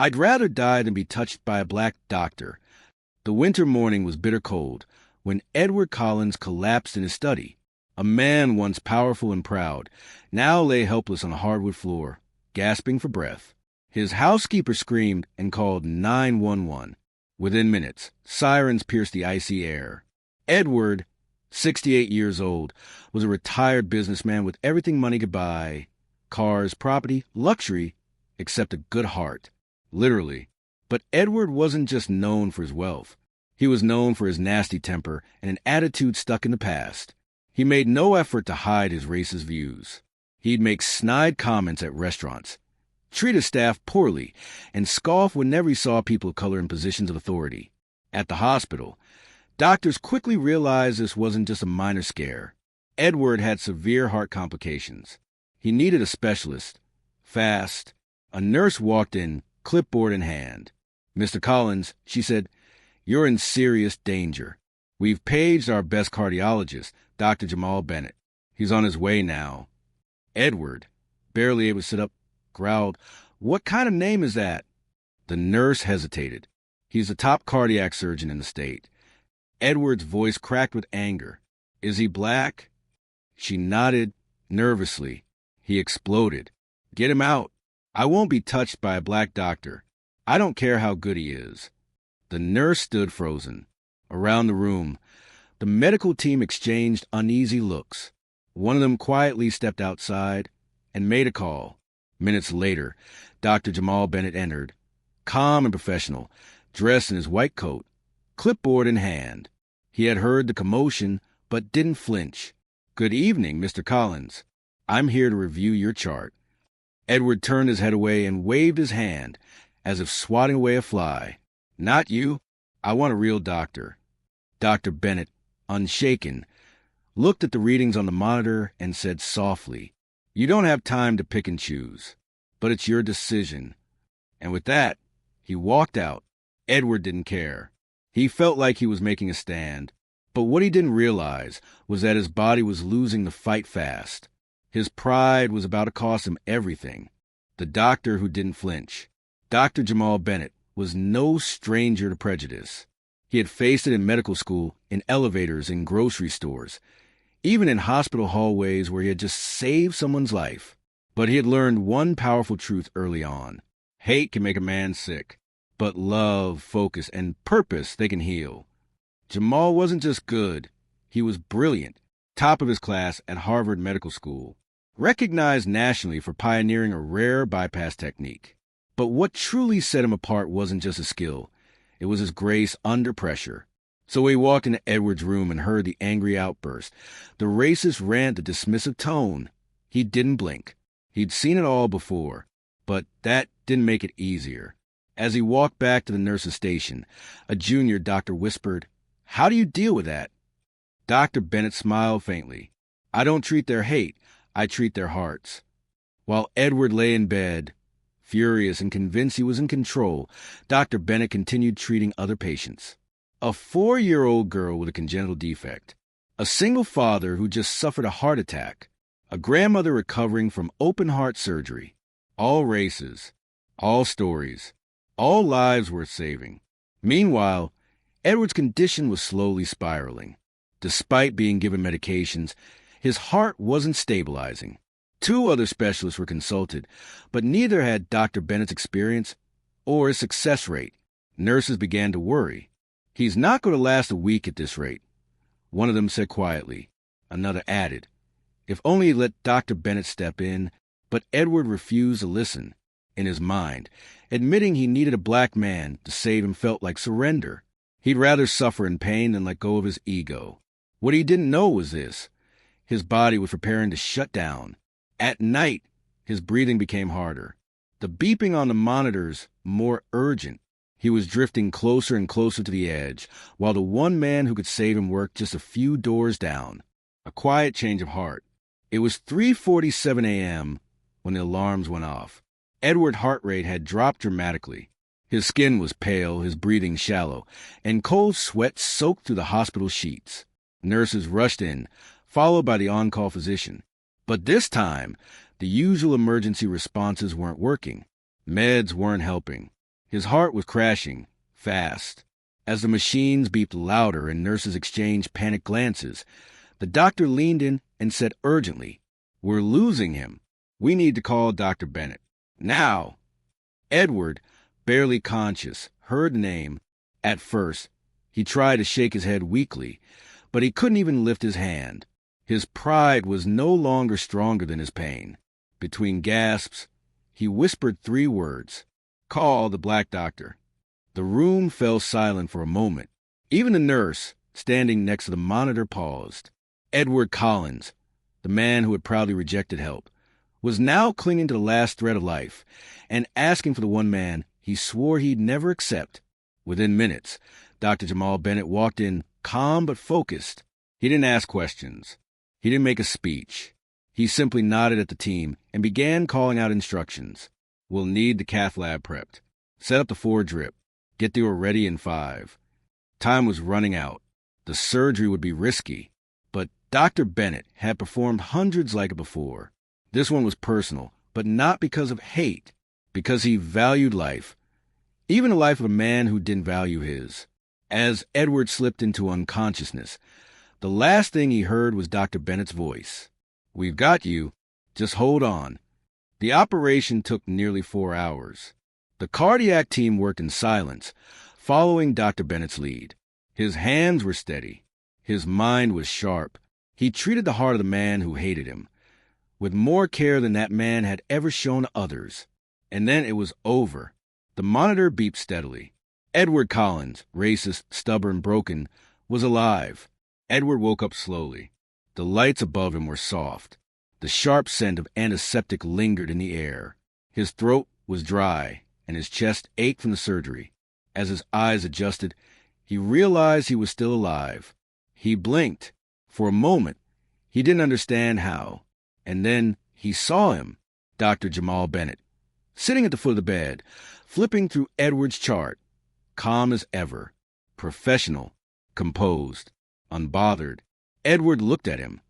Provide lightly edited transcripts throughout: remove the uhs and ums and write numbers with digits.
I'd rather die than be touched by a black doctor. The winter morning was bitter cold when Edward Collins collapsed in his study. A man once powerful and proud now lay helpless on a hardwood floor, gasping for breath. His housekeeper screamed and called 911. Within minutes, sirens pierced the icy air. Edward, 68 years old, was a retired businessman with everything money could buy: cars, property, luxury, except a good heart. Literally. But Edward wasn't just known for his wealth. He was known for his nasty temper and an attitude stuck in the past. He made no effort to hide his racist views. He'd make snide comments at restaurants, treat his staff poorly, and scoff whenever he saw people of color in positions of authority. At the hospital, doctors quickly realized this wasn't just a minor scare. Edward had severe heart complications. He needed a specialist. Fast. A nurse walked in, clipboard in hand. "Mr. Collins," she said, "you're in serious danger. We've paged our best cardiologist, Dr. Jamal Bennett. He's on his way now." Edward, barely able to sit up, growled, "What kind of name is that?" The nurse hesitated. "He's the top cardiac surgeon in the state." Edward's voice cracked with anger. "Is he black?" She nodded nervously. He exploded. "Get him out. I won't be touched by a black doctor. I don't care how good he is." The nurse stood frozen. Around the room, the medical team exchanged uneasy looks. One of them quietly stepped outside and made a call. Minutes later, Dr. Jamal Bennett entered, calm and professional, dressed in his white coat, clipboard in hand. He had heard the commotion, but didn't flinch. "Good evening, Mr. Collins. I'm here to review your chart." Edward turned his head away and waved his hand, as if swatting away a fly. "Not you. I want a real doctor." Dr. Bennett, unshaken, looked at the readings on the monitor and said softly, "You don't have time to pick and choose, but it's your decision." And with that, he walked out. Edward didn't care. He felt like he was making a stand, but what he didn't realize was that his body was losing the fight fast. His pride was about to cost him everything. The doctor who didn't flinch, Dr. Jamal Bennett, was no stranger to prejudice. He had faced it in medical school, in elevators, in grocery stores, even in hospital hallways where he had just saved someone's life. But he had learned one powerful truth early on. Hate can make a man sick, but love, focus, and purpose, they can heal. Jamal wasn't just good. He was brilliant, top of his class at Harvard Medical School, recognized nationally for pioneering a rare bypass technique. But what truly set him apart wasn't just his skill. It was his grace under pressure. So he walked into Edward's room and heard the angry outburst, the racist rant, the dismissive tone. He didn't blink. He'd seen it all before, but that didn't make it easier. As he walked back to the nurse's station, a junior doctor whispered, "How do you deal with that?" Dr. Bennett smiled faintly. "I don't treat their hate. I treat their hearts." While Edward lay in bed, furious and convinced he was in control, Dr. Bennett continued treating other patients. A 4-year-old girl with a congenital defect, a single father who just suffered a heart attack, a grandmother recovering from open-heart surgery. All races, all stories, all lives worth saving. Meanwhile, Edward's condition was slowly spiraling. Despite being given medications, his heart wasn't stabilizing. 2 other specialists were consulted, but neither had Dr. Bennett's experience or his success rate. Nurses began to worry. "He's not going to last a week at this rate," one of them said quietly. Another added, "If only he'd let Dr. Bennett step in," but Edward refused to listen. In his mind, admitting he needed a black man to save him felt like surrender. He'd rather suffer in pain than let go of his ego. What he didn't know was this: his body was preparing to shut down. At night, his breathing became harder. The beeping on the monitors more urgent. He was drifting closer and closer to the edge, while the one man who could save him worked just a few doors down. A quiet change of heart. It was 3:47 a.m. when the alarms went off. Edward's heart rate had dropped dramatically. His skin was pale, his breathing shallow, and cold sweat soaked through the hospital sheets. Nurses rushed in, followed by the on-call physician. But this time, the usual emergency responses weren't working. Meds weren't helping. His heart was crashing, fast. As the machines beeped louder and nurses exchanged panicked glances, the doctor leaned in and said urgently, "We're losing him. We need to call Dr. Bennett. Now!" Edward, barely conscious, heard the name. At first, he tried to shake his head weakly, but he couldn't even lift his hand. His pride was no longer stronger than his pain. Between gasps, he whispered 3 words, "Call the black doctor." The room fell silent for a moment. Even the nurse, standing next to the monitor, paused. Edward Collins, the man who had proudly rejected help, was now clinging to the last thread of life and asking for the one man he swore he'd never accept. Within minutes, Dr. Jamal Bennett walked in, calm but focused. He didn't ask questions. He didn't make a speech. He simply nodded at the team and began calling out instructions. "We'll need the cath lab prepped. Set up the 4-drip. Get the ready in 5. Time was running out. The surgery would be risky. But Dr. Bennett had performed hundreds like it before. This one was personal, but not because of hate, because he valued life, even the life of a man who didn't value his. As Edward slipped into unconsciousness, the last thing he heard was Dr. Bennett's voice. "We've got you. Just hold on." The operation took nearly 4 hours. The cardiac team worked in silence, following Dr. Bennett's lead. His hands were steady. His mind was sharp. He treated the heart of the man who hated him with more care than that man had ever shown others. And then it was over. The monitor beeped steadily. Edward Collins, racist, stubborn, broken, was alive. Edward woke up slowly. The lights above him were soft. The sharp scent of antiseptic lingered in the air. His throat was dry, and his chest ached from the surgery. As his eyes adjusted, he realized he was still alive. He blinked. For a moment, he didn't understand how. And then he saw him, Dr. Jamal Bennett, sitting at the foot of the bed, flipping through Edward's chart, calm as ever, professional, composed, unbothered. Edward looked at him,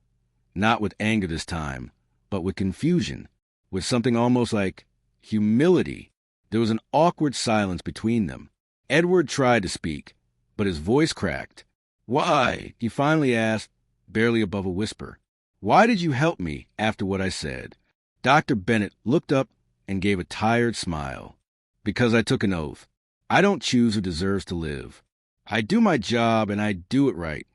not with anger this time, but with confusion, with something almost like humility. There was an awkward silence between them. Edward tried to speak, but his voice cracked. "Why?" he finally asked, barely above a whisper. "Why did you help me after what I said?" Dr. Bennett looked up and gave a tired smile. "Because I took an oath. I don't choose who deserves to live. I do my job, and I do it right."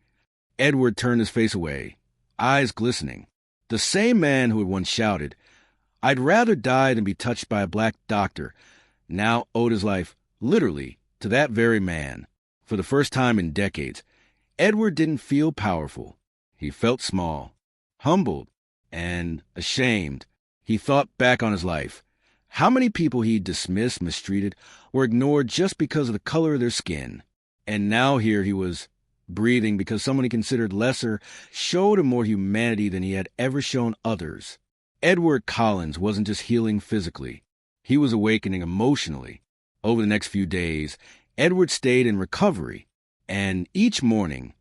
Edward turned his face away, eyes glistening. The same man who had once shouted, "I'd rather die than be touched by a black doctor," now owed his life, literally, to that very man. For the first time in decades, Edward didn't feel powerful. He felt small, humbled, and ashamed. He thought back on his life. How many people he'd dismissed, mistreated, or ignored just because of the color of their skin. And now here he was, breathing because someone he considered lesser showed him more humanity than he had ever shown others. Edward Collins wasn't just healing physically. He was awakening emotionally. Over the next few days, Edward stayed in recovery, and each morning,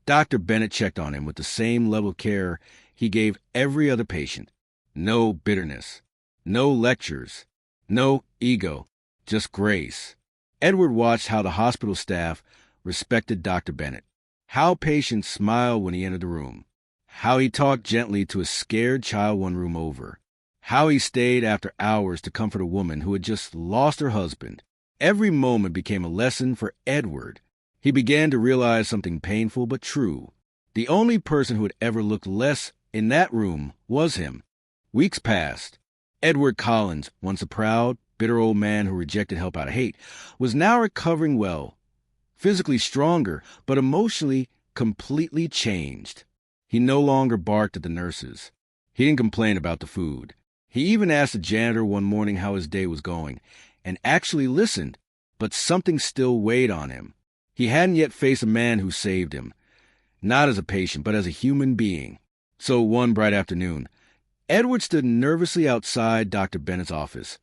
Dr. Bennett checked on him with the same level of care he gave every other patient. No bitterness, no lectures, no ego, just grace. Edward watched how the hospital staff respected Dr. Bennett, how patients smiled when he entered the room, how he talked gently to a scared child one room over, how he stayed after hours to comfort a woman who had just lost her husband. Every moment became a lesson for Edward. He began to realize something painful but true. The only person who had ever looked less in that room was him. Weeks passed. Edward Collins, once a proud, bitter old man who rejected help out of hate, was now recovering well, physically stronger, but emotionally completely changed. He no longer barked at the nurses. He didn't complain about the food. He even asked the janitor one morning how his day was going, and actually listened, but something still weighed on him. He hadn't yet faced a man who saved him, not as a patient, but as a human being. So one bright afternoon, Edward stood nervously outside Dr. Bennett's office,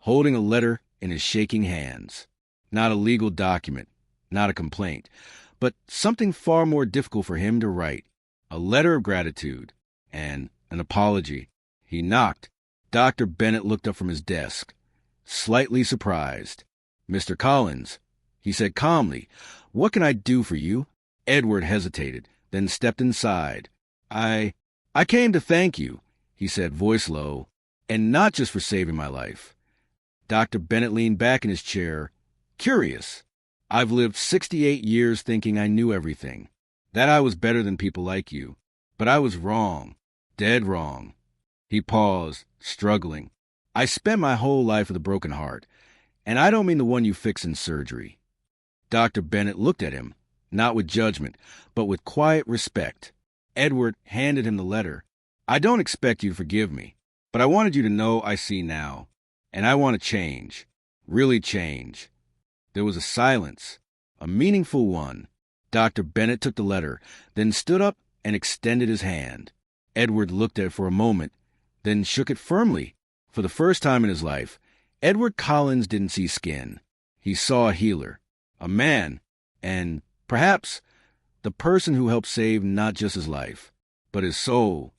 holding a letter in his shaking hands. Not a legal document, not a complaint, but something far more difficult for him to write. A letter of gratitude and an apology. He knocked. Dr. Bennett looked up from his desk, slightly surprised. "Mr. Collins," he said calmly, "what can I do for you?" Edward hesitated, then stepped inside. I came to thank you," he said, voice low, "and not just for saving my life." Dr. Bennett leaned back in his chair, curious. "I've lived 68 years thinking I knew everything, that I was better than people like you. But I was wrong, dead wrong." He paused, struggling. "I spent my whole life with a broken heart, and I don't mean the one you fix in surgery." Dr. Bennett looked at him, not with judgment, but with quiet respect. Edward handed him the letter. "I don't expect you to forgive me, but I wanted you to know I see now. And I want to change. Really change." There was a silence, a meaningful one. Dr. Bennett took the letter, then stood up and extended his hand. Edward looked at it for a moment, then shook it firmly. For the first time in his life, Edward Collins didn't see skin. He saw a healer, a man, and, perhaps, the person who helped save not just his life, but his soul.